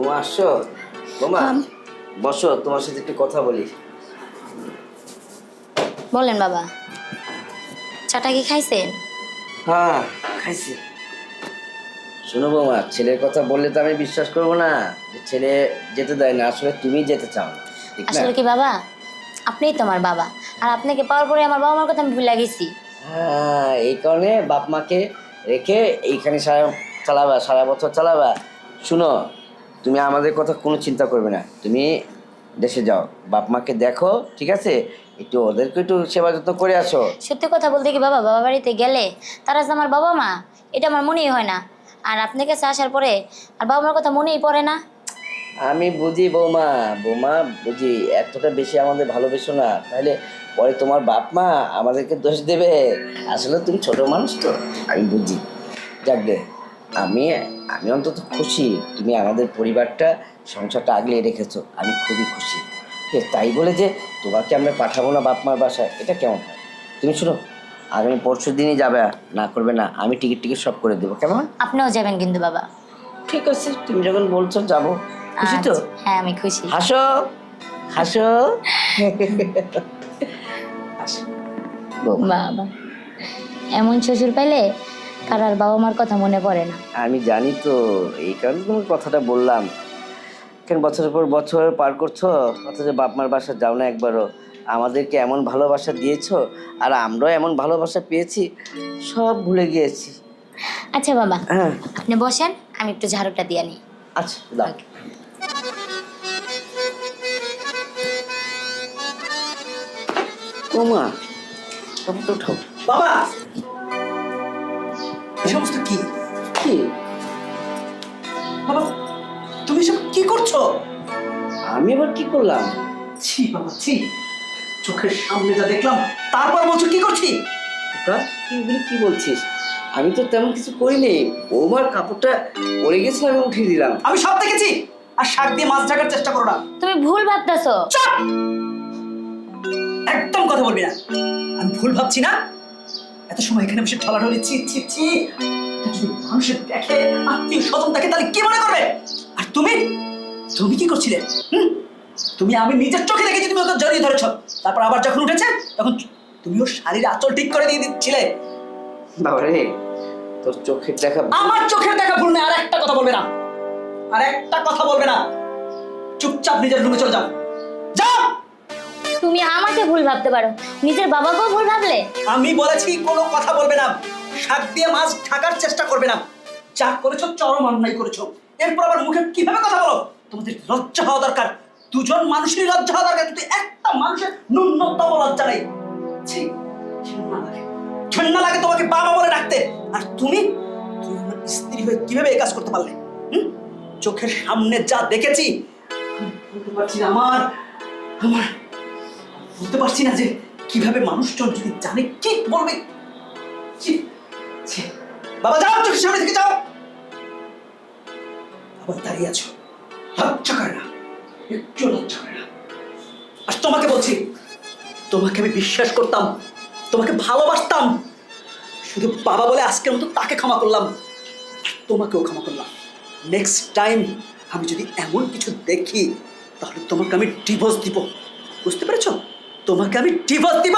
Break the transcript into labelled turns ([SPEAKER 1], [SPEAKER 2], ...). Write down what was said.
[SPEAKER 1] ও আসো বোমা, বসো, তোমার সাথে একটু কথা বলি।
[SPEAKER 2] বলেন বাবা, চাটা কি খাইছেন?
[SPEAKER 1] হ্যাঁ খাইছি। শোনো বোমা, ছেলের কথা বললে তো আমি বিশ্বাস করবো না যে ছেলে যেতে দেয় না। আসলে তুমি যেতে চাও না, ঠিক না?
[SPEAKER 2] আসলে কি বাবা, আপনিই তো আমার বাবা, আর আপনাকে পাওয়ার পরে আমার বাবা মার কথা আমি ভুলে গেছি।
[SPEAKER 1] হ্যাঁ, এই কারণে বাপ মাকে রেখে এইখানে সারা বছর চালাবা। শুনো, তুমি আমাদের কথা কোনো চিন্তা করবে না, তুমি দেশে যাও, বাপ মাকে দেখো, ঠিক আছে? একটু ওদেরকে একটু সেবা যত্ন করে আসো।
[SPEAKER 2] সত্যি কথা বলতে কি বাবা, বাবা বাড়িতে গেলে তারা যে আমার বাবা মা, এটা আমার মনেই হয় না। আর আপনার কাছে আসার পরে আর বাবা মার কথা মনেই পড়ে না।
[SPEAKER 1] আমি বুঝি বৌমা, বৌমা বুঝি, এতটা বেশি আমাদের ভালোবেসো না, তাহলে পরে তোমার বাপ মা আমাদেরকে দোষ দেবে। আসলে তুমি ছোট মানুষ তো, আমি বুঝি। যাক গে, আমি আমি অন্তত খুশি তুমি আমাদের পরিবারটা, সংসারটা আগলিয়ে রেখেছো, আমি খুবই খুশি। তাই বলে যে তোমাকে আমরা পাঠাবো না বাপ মার বাসায়, এটা কেমন হয়? তুমি শুনো, আগামী পরশু দিনই যাবে, না করবে না, আমি টিকিট সব করে দেবো, কেমন?
[SPEAKER 2] আপনিও যাবেন কিন্তু বাবা।
[SPEAKER 1] ঠিক আছে, তুমি যখন বলছো যাবো। খুশি তো?
[SPEAKER 2] আচ্ছা, হ্যাঁ আমি খুশি।
[SPEAKER 1] হাসো হাসো। হাসো।
[SPEAKER 2] বাবা, এমন শ্বশুর পাইলে কার আর বাবা মার কথা মনে পড়ে না।
[SPEAKER 1] আমি জানি তো, এই কারণে তোমার কথাটা বললাম। কেন বছরের পর বছর পার করছো, অথচ বাপ মার বাসা যাও না একবারও। আমাদেরকে এমন ভালোবাসা দিয়েছো, আর আমরাও এমন ভালোবাসা পেয়েছি, সব ভুলে গিয়েছি।
[SPEAKER 2] আচ্ছা বাবা,
[SPEAKER 1] হ্যাঁ
[SPEAKER 2] আপনি বসেন, আমি একটু ঝাড়ুটা দিয়ে নিই।
[SPEAKER 1] আচ্ছা দাও। ও মা, তখন তো উঠাও।
[SPEAKER 3] বাবা, এই সমস্ত কি?
[SPEAKER 1] কি
[SPEAKER 3] বাবা, তুমি সব কি করছো?
[SPEAKER 1] আমি আবার কি করলাম?
[SPEAKER 3] ছি বাবা ছি, চোখের সামনে যা দেখলাম তারপর বলছো কি করছি?
[SPEAKER 1] তুই এগুলি কি বলছিস? আমি তো তেমন কিছু করিনি, বৌমার কাপড়টা পরে গেছে, আমি উঠিয়ে দিলাম।
[SPEAKER 3] আমি সব দেখেছি, আর শাক দিয়ে মাছ ঢাকার চেষ্টা করো না।
[SPEAKER 2] তুমি ভুল ভাবতেছো।
[SPEAKER 3] চুপ! একদম কথা বলবি না। আমি ভুল ভাবছি না। এত সময় এখানে বসে ঠলাঠলি ছি ছি ছি, এটা যদি মানুষের দেখে, আত্মীয় স্বজন দেখে, তাহলে কি মনে করবে? আর তুমি তুমি কি করছিলে? তুমি, আমি নিজের চোখে দেখেছি তুমি ওকে জড়িয়ে ধরেছ, তারপর আবার যখন উঠেছে তখন তুমিও শাড়ির আঁচল ঠিক করে দিয়ে দিচ্ছিলে।
[SPEAKER 1] বাবা রে, তোর চোখের দেখা।
[SPEAKER 3] আমার চোখের দেখা ভুল না। আর একটা কথা বলবে না, আর একটা কথা বলবে না। চুপচাপ নিজের রুমে চলে যাও, যাও।
[SPEAKER 2] তুমি আমাকে ভুল ভাবতে পারো, নিজের বাবাকেও ভুল ভাবলে?
[SPEAKER 3] আমি বলেছি কোনো কথা বলবে না, শাক দিয়ে মাছ ঢাকার চেষ্টা করবে না। যা করেছো চরম অন্যায় করেছো। এরপর আবার মুখে কিভাবে কথা বলো? তোমাদের লজ্জা হওয়া দরকার। দুজন মানুষেরই লজ্জা হওয়া দরকার, কিন্তু একটা মানুষের ন্যূনতম লজ্জা নেই। ছি, ঘৃণা লাগে, ঘৃণা লাগে তোমাকে বাবা বলে ডাকতে। আর তুমি তুমি আমার স্ত্রী হয়ে কিভাবে এই কাজ করতে পারলে? চোখের সামনে যা দেখেছি আমি বলতে পারছি না, আমার আমার বুঝতে পারছি না যে কিভাবে মানুষজন যদি জানে কি বলবে। ছি, ছি। বাবা যাও, চোখের সামনে থেকে যাও। আবার দাঁড়িয়ে আছো, লজ্জা করে না, একটু লজ্জা করে না। আর তোমাকে বলছি, তোমাকে আমি বিশ্বাস করতাম, তোমাকে ভালোবাসতাম, শুধু বাবা বলে আজকের মতো তাকে ক্ষমা করলাম, আর তোমাকেও ক্ষমা করলাম। নেক্সট টাইম আমি যদি এমন কিছু দেখি, তাহলে তোমাকে আমি ডিভোর্স দিব। বুঝতে পেরেছো? তোমাকে আমি ডিভোর্স দিব।